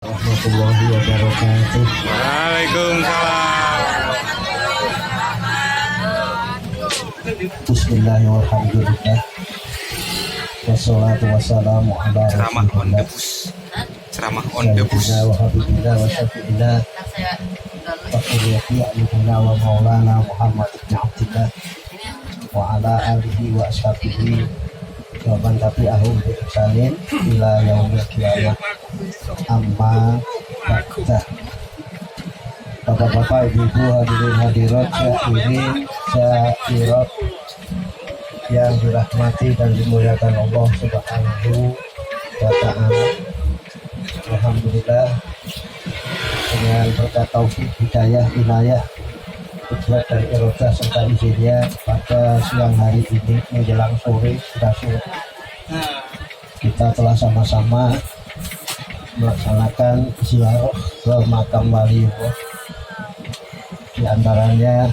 Warahmatullahi wabarakatuh. Waalaikumsalam. Bismillahirrahmanirrahim. Wassalatu wassalamu ala Ceramah on the rasulillah bus. Ceramah on the bus. Sayyidina wa habibina wa syafi'ina wa qurrati a'yunina wa maulana Muhammad ibn Abdillah wa ala alihi wa ashabihi wa man tabi'ahum bi ihsanin ila yaumil qiyamah. Amma ba'da. Bapak-bapak, ibu-ibu, hadirin hadirat, sya'irat yang dirahmati dan dimuliakan Allah Subhanahu wa ta'ala. Alhamdulillah, dengan berkat taufik, hidayah, inayah, kudrat dan irodah serta izinnya, pada siang hari ini menjelang sore, sudah sore, kita telah sama-sama melaksanakan ziarah ke makam waliullah. Di antaranya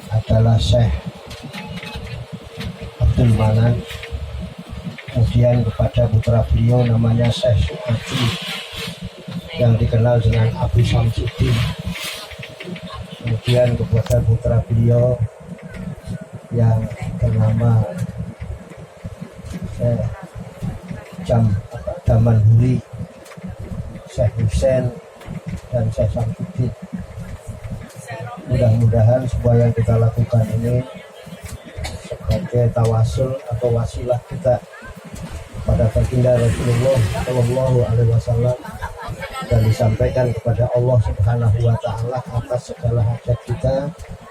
adalah Syekh Abdul Manan, kemudian kepada putra beliau namanya Syekh Sukadi yang dikenal dengan Abu Samsudin, kemudian kepada putra beliau yang bernama Syekh Daman Huri, Syekh Hussein dan Syekh Samsudin. Mudah-mudahan semua yang kita lakukan ini sebagai tawasul atau wasilah kita pada baginda Rasulullah Shallallahu Alaihi Wasallam dan disampaikan kepada Allah Subhanahu Wa Taala atas segala hajat kita,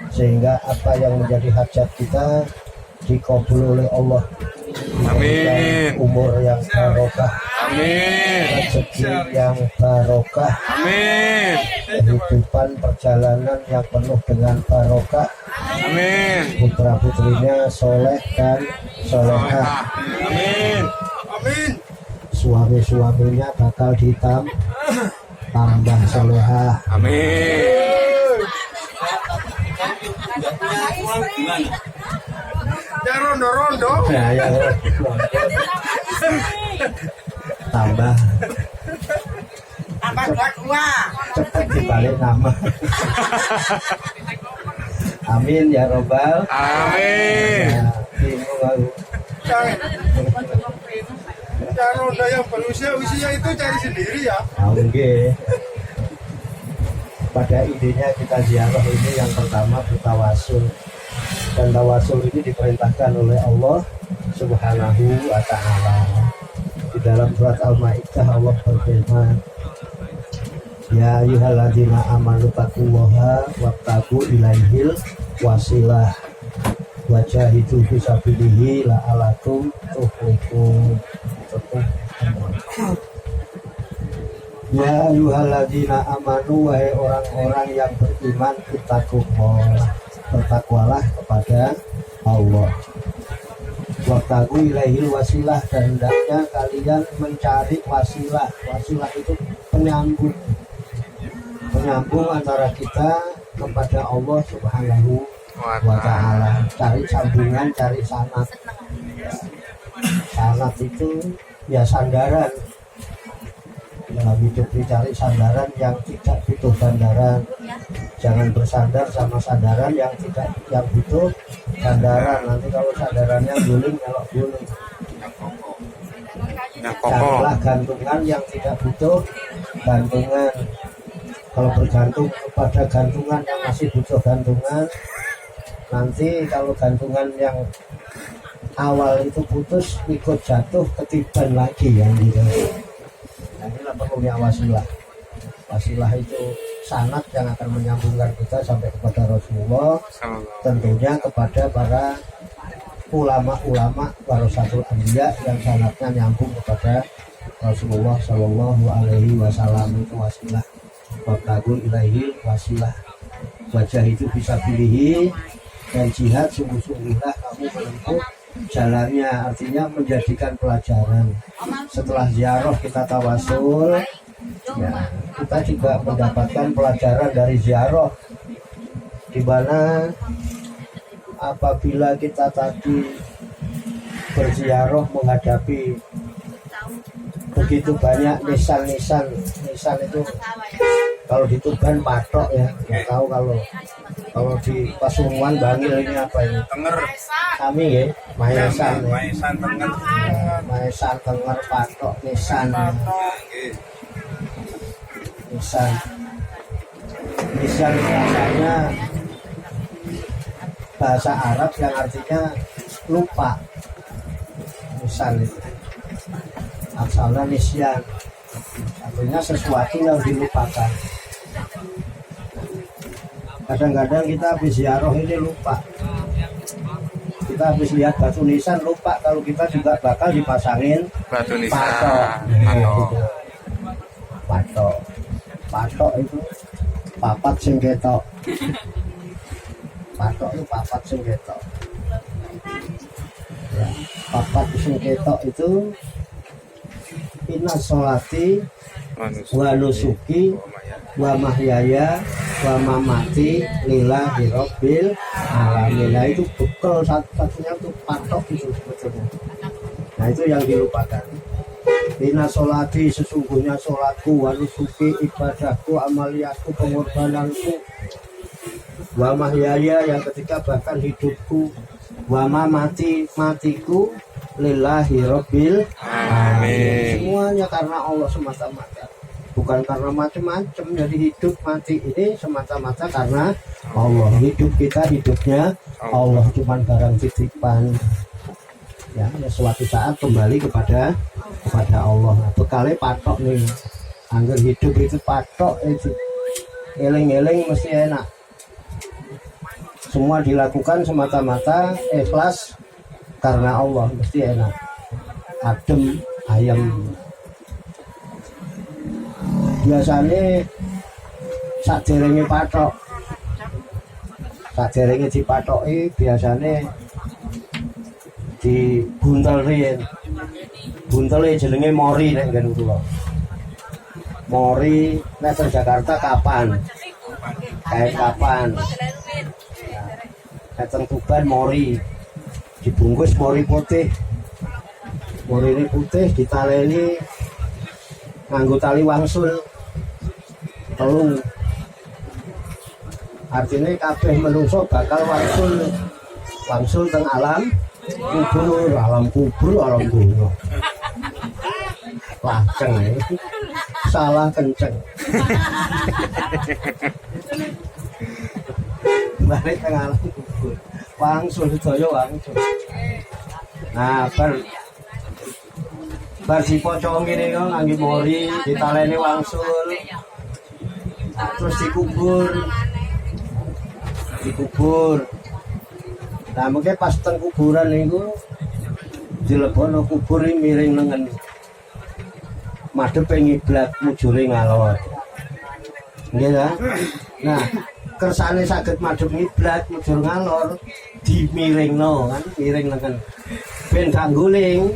sehingga apa yang menjadi hajat kita dikabul oleh Allah. Amin. Umur yang barokah, Amin. rezeki yang barokah, Amin. kehidupan perjalanan yang penuh dengan barokah, Amin. putra putrinya soleh dan solehah, Amin. Amin. suami-suaminya bakal tambah solehah. Amin. Ya rondo-rondo. Nah, yang tambah cepat dibalik nama. Amin ya robbal. Amin. Nah, bingung aku. Roda yang berusia itu cari sendiri ya. Oke. Pada idenya kita ziarah ini yang pertama bertawasul, dan tawasul ini diperintahkan oleh Allah Subhanahu wa Ta'ala. Di dalam surat Al-Maidah Allah berfirman, ya ayyuhalladzina amanu taqullaha wabtagu ilaihil wasilah wajahidu fisabilihi la'alakum tuflihun. Ya ayyuhalladzina amanu, wahai orang-orang yang beriman, bertakwalah kepada Allah. Wabtagu ilaihil wasilah, dan hendaknya kalian mencari wasilah. Wasilah itu penyambung antara kita kepada Allah Subhanahu wa Ta'ala. Cari sambungan, cari sanad. Sanad itu ya sandaran. Dalam hidup dicari sandaran yang tidak butuh sandaran. Jangan bersandar sama sandaran yang butuh sandaran. Nanti kalau sandarannya guling, kalau guling. Janganlah gantungan yang tidak butuh gantungan. Kalau bergantung kepada gantungan yang masih butuh gantungan, nanti kalau gantungan yang awal itu putus, ikut jatuh, ketiban lagi yang gitu. Nah, inilah perlunya wasilah. Wasilah itu sanad yang akan menyambungkan kita sampai kepada Rasulullah, tentunya kepada para ulama-ulama warasatul anbiya yang sanadnya nyambung kepada Rasulullah Shallallahu Alaihi Wasallam. Itu wasilah. Wabtagu ilaihi wasilah wajah itu bisa pilih, dan jihad sungguh-sungguhlah kamu menempuh jalannya, artinya menjadikan pelajaran. Setelah ziarah kita tawasul, ya, kita juga mendapatkan pelajaran dari ziarah, di mana apabila kita tadi berziarah menghadapi begitu banyak nisan-nisan nisan itu kalau di Tuban patok ya, nggak tahu kalau di Pasuruan Bangil ini apa ini? Tenger. Kami ya, Maesan, ya. Maesan Tenger. Ya, Maesan Tenger patok nisan, nisan, nisan bahasanya bahasa Arab yang artinya lupa. Nisan itu asalnya nisyan, artinya sesuatu yang dilupakan. Kadang-kadang kita habis ziarah ini lupa, kita habis lihat batu nisan lupa kalau kita juga bakal dipasangin Batu nisan. patok. Patok, patok itu papat sing ketok. Patok itu papat sing ketok. Ya, papat sing ketok itu inna sholati wa nusuki wa mahyaya wa mamati lillahi rabbil alamin. Nah, itu bekal satu-satunya itu patok itu sebetulnya. Nah, itu yang dilupakan. Inna sholati, sesungguhnya sholatku, wa nusuki, ibadahku, amaliaku, pengorbananku, wa mahyaya, yang ketiga bahkan hidupku, wa mamati, matiku, lillahi rabbil alamin. Semuanya karena Allah semata-mata, bukan karena macam-macam. Jadi hidup mati ini semata-mata karena Allah. Hidup kita hidupnya Allah, cuman barang titipan. Ya, suatu saat kembali kepada Allah. Nah, bekalnya patok nih. Angger hidup itu patok itu. Eling-eling mesti enak. Semua dilakukan semata-mata ikhlas karena Allah, mesti enak. Adem ayam. Biasanya saderenge patok. Saderenge dipatoki biasanya di buntel riyen. Buntele jenenge mori nek nggen kula. Mori nek teng Jakarta kapan? Kayak kapan? Nek teng Tuban mori. Dibungkus mori putih. Mori ini putih ditaleni nganggo tali wangsul. Telung. Artinya kabeh menungso bakal wangsul teng alam kubur, alam dunia. Laceng ya. Salah kenceng. Balik teng alam kubur. Wangsul sedaya wangsul. Nah, bar dipocong ngene kok ngangge mori, ditaleni wangsul. Terus dikubur. Nah, mungkin pas teng kuburan niku dilebono kubur ini miring lengan. Madhep ngiblat mujure ngalor. Nggih ta? Nah, kersane saged madhep ngiblat mujur ngalor dimiringno kan, miring lengan. Ben gak guling.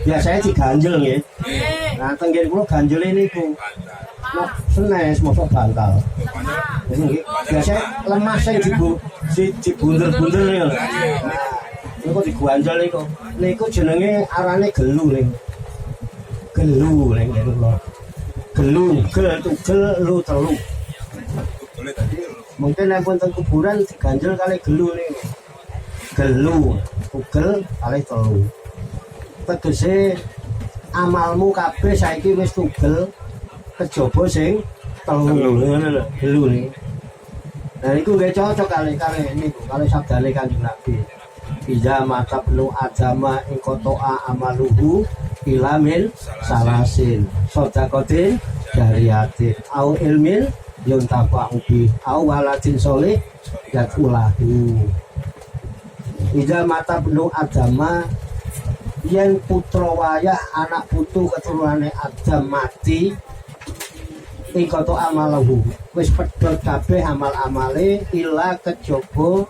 Biasanya diganjel nggih. Nah, teng kene kula ganjele niku. Nah, senes mosok bantal. Nggih, biasanya lemah sing dibundel-bundel ya. Nah, niku diganjel niku. Niku jenenge arane gelu ning. Gelu ning kene. Gelu, gel lu telu. Mungkin nek wonten kuburan diganjel kali gelu niku. Gelu, ugel kali telu. Tegese amalmu kabeh saiki wis tugel kejaba sing telu ngono lho, gelu niku. Nah niku nggih cocok kali niku, kali sabdane Kanjeng Nabi. Iza mata penuh agama ingkotoa amaluhu ilamin salasin sodakotin jariyatin au ilmin yuntafa'u bi au waladin soleh yakulahu. Iza mata penuh agama yen putra wayah anak putu keturunane Adam mati ingkoto amalahu wis pedhot kabeh amal-amale ila kejaba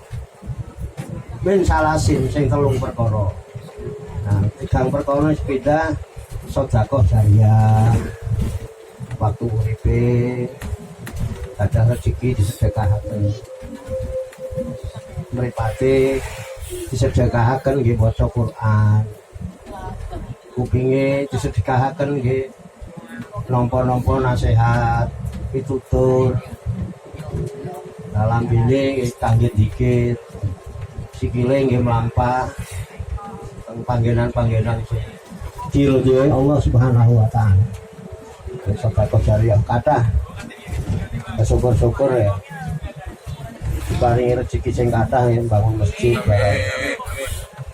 min salasin sing telung perkara. Nah, tigang perkara sepeda sedekah jariyah waktu uripe ada rezeki disedekahaken. Mripate disedekahaken nggih maca Quran. Kupinge disedekahaken nggih nompo-nompo nasihat pitutur dalam ini tanggit dikit sikile nggih mlampah panggenan-panggenan diridhoi Allah Subhanahu wa taala. Sedekah jariah kathah syukur-syukur ya paringi rezeki sing kathah ya bangun masjid barang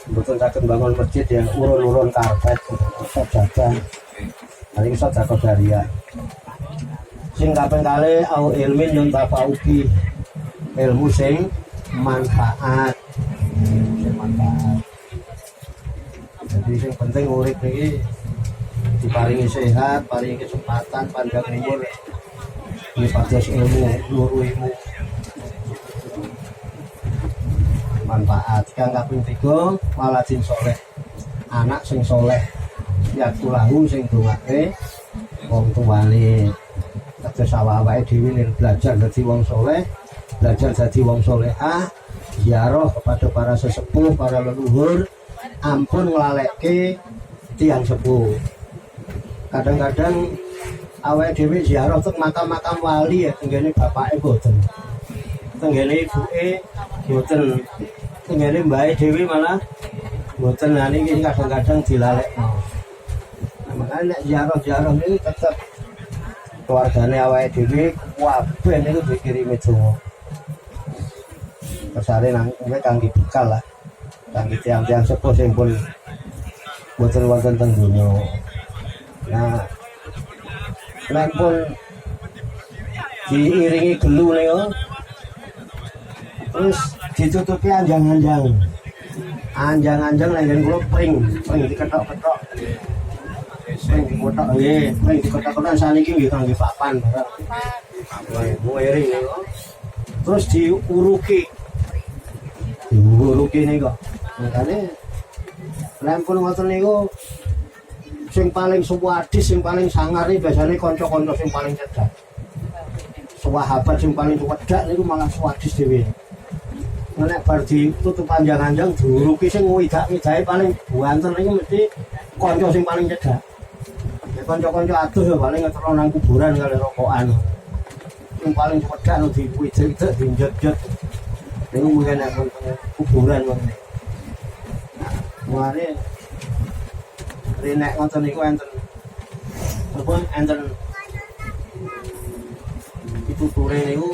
mboten saged bangun masjid yang urun-urun karpet jaga hari ini sedekah jariah sing kaping kalih au ilmin yang tafauki ilmu sing manfaat jadi yang penting urip ini diparingi sehat, paringi kesempatan, panjang umur ini pados ilmu, luruh ilmu manfaat kang kaping 3 waladin soleh anak sing soleh ya tulahu sing dongake wong tuane kados awake dhewe belajar dadi wong soleh belajar jadi wong solehah ziarah kepada para sesepuh, para leluhur ampun nglalekke tiang sepuh. Kadang-kadang awake dhewe ziarah teng makam-makam wali ya tenggene bapake boten. Tenggene ibuke boten. Tenggene mbake dhewe malah boten. Nah niki kadang-kadang dilalekno. Nah, makanya nek ziarah-ziarah niku tetep keluargane awake dhewe kabeh niku dikirimi donga. Kesare nang kangge bekal lah. Kangge tiang-tiang sepuh sing pun boten wonten teng donya. Nah, nek pun diiringi gelu niku terus ditutupi anjang-anjang. Anjang-anjang nang kula pring diketok-ketok. Pring diketok nggih, pring diketok-ketok saniki nggih kangge papan barang. Iring niku. Terus diuruki. Diuruki niku. Makane nek pun ngoten niku sing paling suwadis, sing paling sangar iki biasane kanca-kanca sing paling cedhak. Sahabat sing paling cedhak niku malah suwadis dhewe. Nek bar ditutup panjang-panjang diuruki sing widak-widake paling buanten niku mesti kanca sing paling cedhak. Ya kanca-kanca adoh ya paling ngetro nang kuburan kali rokokan. Sing paling cedhak no diwidak-widak dinjet-jet. Niku mungkin nek kuburan mungkin. Mulane nek ngoten niku enten sampun enten pituture niku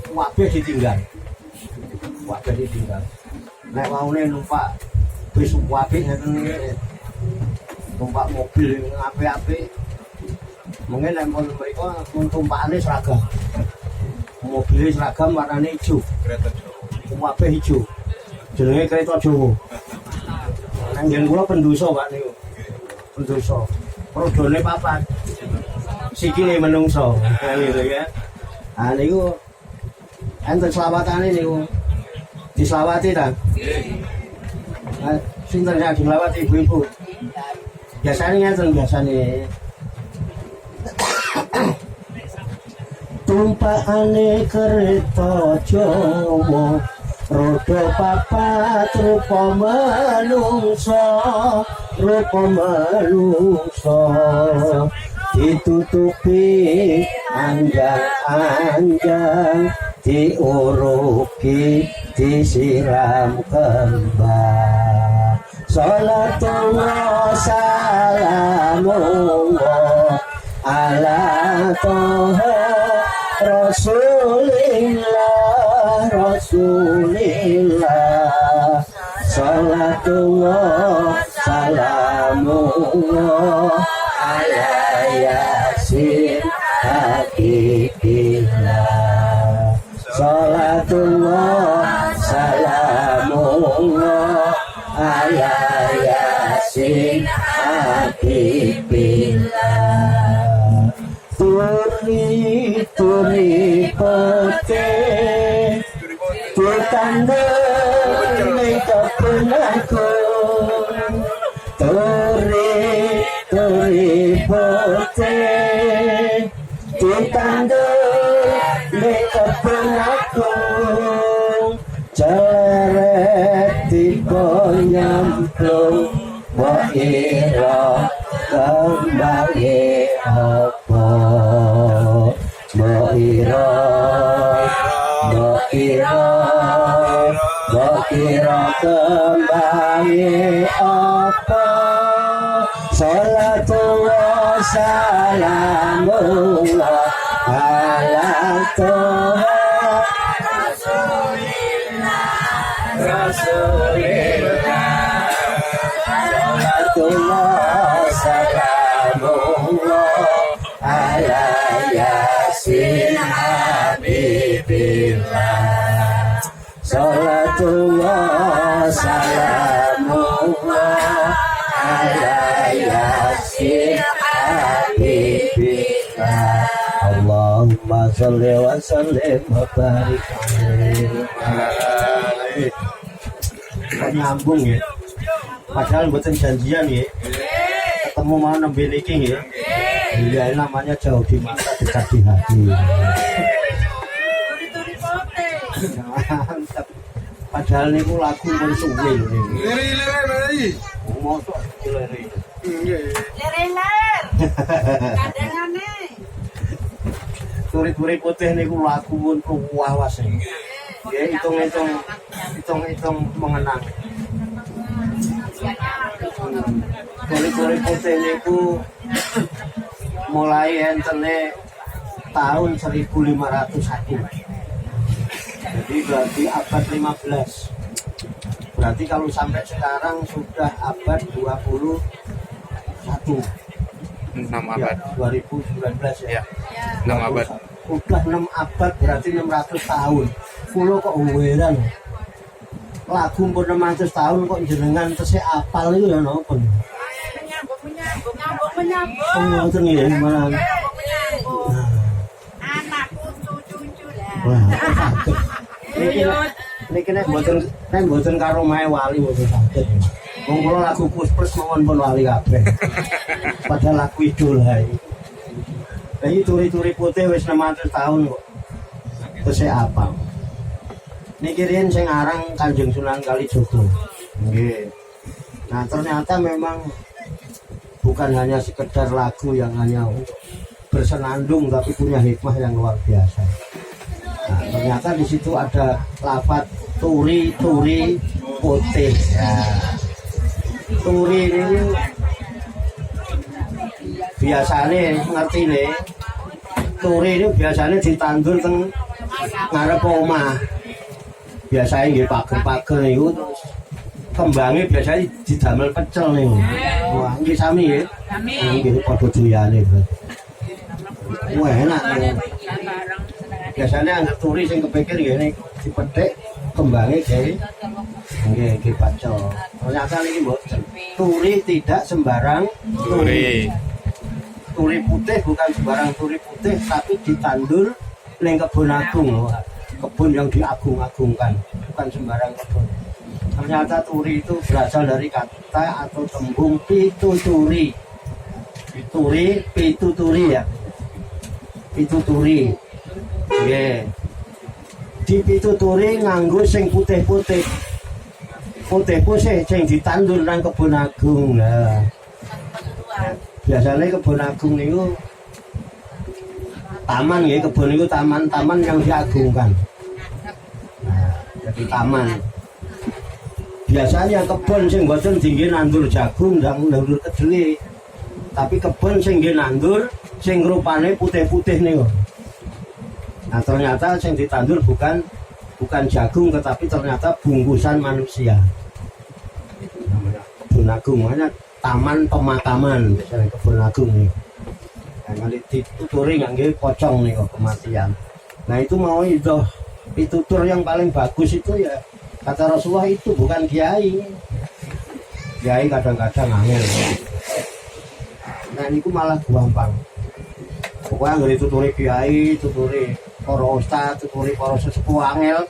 kabeh ditinggal. Kabeh ditinggal. Nek waune numpak bis apik ngeten iki. Numpak mobil apik-apik. Mungkin nek mun mriko tumpakane seragam. Mobil seragam warnane ijo. Kereta Jawa. Kabeh ijo. Jenenge kereta Jawa. Nang yen kula pendoso Pak niku. Pendoso. Rodone papat. Sikile menungso. Gitu ya. Ah niku enten selawatane niku. Diselawati ta? Nggih. Sinten sing dilawati ibu-ibu? Biasane ngeten biasane. Tumpakane kereta Jawa roda papat rupa manungsa ditutupi anjang-anjang diuruki disiram kembang salatullah salamullah ala toha Rasulillah salatullah salamullah ala yasin habibillah salatullah salamullah ala yasin habibillah turi pote tutanda mekapenaku turi pote tutanda mekapenaku ceret tiko nyamplung wa ira kembali apa Mbok ira kembali apa Salatullah salamullah ala Toha Rasulillah Salatullah salamullah ala Yasin Habibillah Salatullah salamullah ala Yasin Habibillah Allahumma sholli wa sallim wa barik alaihi. Kok nyambung ya? Padahal mboten janjian ya. Ketemu mau nembe niki ya. Iya namanya jauh di mata dekat di hati. Mantap. Padahal niku lagu pun suwe lho niku. Lere-lere lagi. Mosok lere. Ler-ler. Kadangane. Turi-turi putih niku lagu pun wawas ya. Ya hitung-hitung mengenang. Turi-turi putih niku mulai entene tahun 1501. Jadi berarti abad 15. Berarti kalau sampai sekarang sudah abad 21. 6 abad. Ya, 2019 ya. 6 abad. Udah 6 abad berarti 600 tahun. Kulo kok heran. Lagu pun 600 tahun kok jenengan tesih apal itu ya napa? Menyambung. Oh, ngoten ya malah. Anakku cucu lah. Wah, sakit. Niki nek mboten karo mae wali mboten sakit. Wong kula lagu puspres mawon pun wali kabeh. Padahal lagu idola iki. Lah iki turi-turi putih wis 600 tahun kok. Tesih apa? Niki riyen sing aran Kanjeng Sunan Kalijogo. Nggih. Nah, ternyata memang bukan hanya sekedar lagu yang hanya untuk bersenandung tapi punya hikmah yang luar biasa. Nah, ternyata di situ ada lafaz turi putih. Ya. Turi ini biasanya ngerti nih. Turi ini biasanya ditandur teng ngarep omah. Biasanya nggih pager-pager niku terus kembangnya biasanya didamel pecel nih. Wah, nggih sami nggih. Nggih padha doyane. Wah, enak. Biasanya anggar turi sing kepikir ngene dipethik kembangnya nggih. Nggih pecel. Ternyata niki mboten. Turi tidak sembarang Turi. Turi putih bukan sembarang turi putih tapi ditandur ning kebun agung. Kebun yang diagung-agungkan, bukan sembarang kebun. Ternyata turi itu berasal dari kata atau tembung pituturi. Pituturi ya. Pituturi. Nggih. Di pituturi nganggo sing putih-putih. Putih-putih sing ditandur nang kebun agung. Nah. Biasanya kebun agung niku taman ya, kebun niku taman-taman yang diagungkan. Nah, jadi taman. Biasanya kebun sing mboten dingge nandur jagung dan nandur kedeli. Tapi kebun sing nggih nandur sing rupane putih-putih niku. Nah, ternyata sing ditandur bukan jagung tetapi ternyata bungkusan manusia. Namanya kebun agung, namanya taman pemakaman biasanya kebun agung nih. Nah, kali dituturi nggih pocong nih kok kematian. Nah, itu mau pitutur yang paling bagus itu ya kata Rasulullah itu bukan kiai. Kiai kadang-kadang angel. Nah, ini malah gampang. Pokoknya nggak dituturi kiai, tuturi para ustaz, tuturi para sesepuh angel.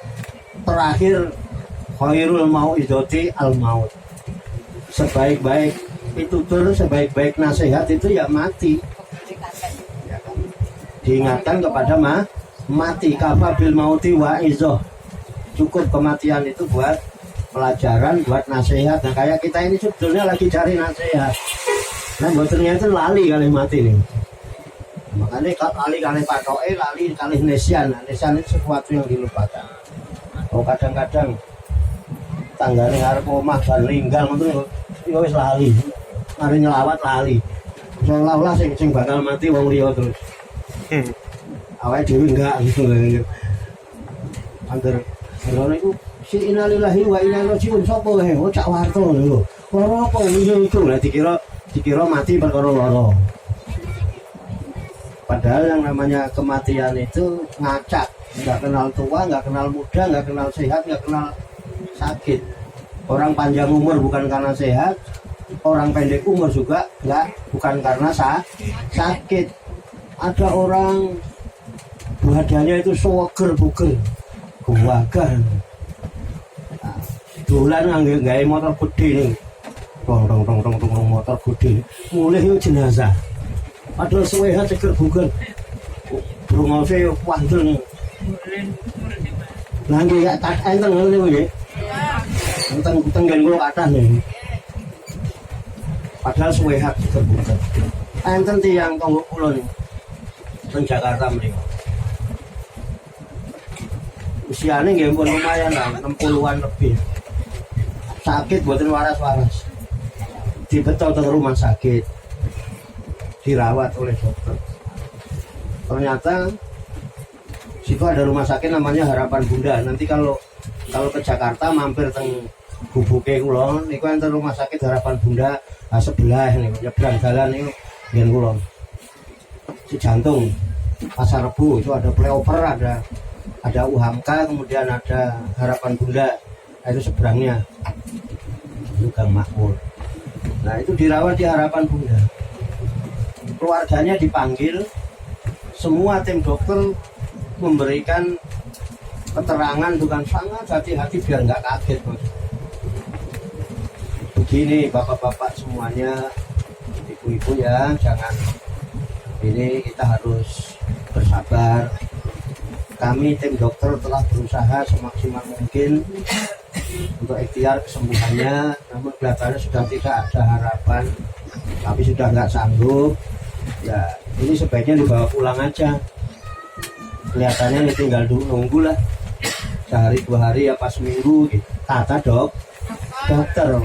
Terakhir khairul mau'izati al maut. Sebaik-baik pitutur, sebaik-baik nasihat itu ya mati. Diingatkan kepada mati. Kafabil mauti wa izoh. Cukup kematian itu buat pelajaran, buat nasihat. Nah, kayak kita ini sebetulnya lagi cari nasihat. Nah, buatnya itu lali kali mati nih. Makanya Ini lali kali patoke, lali kali nesian. Nesian itu sesuatu yang dilupakan. Oh kadang-kadang tanggane ngarep omah bar ninggal ngono ya wis lali. Mari nyelawat lali. Seolah-olah sing bakal mati wong liya terus. Awake dhewe enggak gitu. Angger ngono iku si innalillahi wa inna ilaihi raji'un sapa wae oh cak warto lho. Lara apa itu lah dikira mati perkara lara. Padahal yang namanya kematian itu ngacak, nggak kenal tua, nggak kenal muda, nggak kenal sehat, nggak kenal sakit. Orang panjang umur bukan karena sehat, orang pendek umur juga bukan karena sakit. Ada orang badannya itu seger buger, gawagah. Nah, dolan nggak motor gede nih, tong motor gede, mulai itu jenazah. Ada sehat seger buger, brongose wandel nih. Nanti ya tak enten ngene iki. Enten gen kula kathah nih. Padahal sehat seger buger. Enten tiyang tangga kula nih. Teng Jakarta mriki. Usiane nggih pun lumayan lah, 60-an lebih. Sakit mboten waras-waras. Dibeto teng rumah sakit. Dirawat oleh dokter. Ternyata situ ada rumah sakit namanya Harapan Bunda. Nanti kalau ke Jakarta mampir teng Gubuke kula niku enten rumah sakit Harapan Bunda sebelah niku nyebrang dalan niku ngen kula. Si jantung Pasar Rebo itu ada playover, ada UHAMKA, kemudian ada Harapan Bunda. Nah, itu seberangnya. Itu Gang Makmur. Nah, itu dirawat di Harapan Bunda. Keluarganya dipanggil, semua tim dokter memberikan keterangan dengan sangat hati-hati biar nggak kaget. Begini bapak-bapak semuanya, ibu-ibu ya, jangan ini, kita harus bersabar. Kami tim dokter telah berusaha semaksimal mungkin untuk ikhtiar kesembuhannya, namun kelihatannya sudah tidak ada harapan, tapi sudah nggak sanggup. Ya ini sebaiknya dibawa pulang aja. Kelihatannya ini tinggal nunggu lah sehari 2 hari apa seminggu gitu. Kata dokter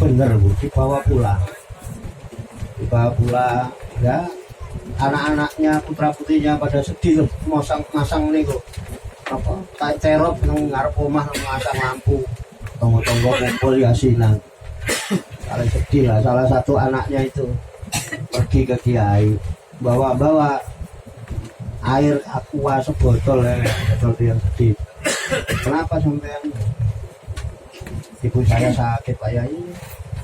bener Bu, dibawa pulang ya. Anak-anaknya putra putrinya pada sedih loh, masang nih kok apa terop nang ngarep omah masang lampu tonggo-tonggo kumpul yasinan. Paling sedih lah salah satu anaknya itu pergi ke kiai bawa air aqua sebotol ya, botol yang sedih. Kenapa sampean? Ibu saya sakit Pak Yai.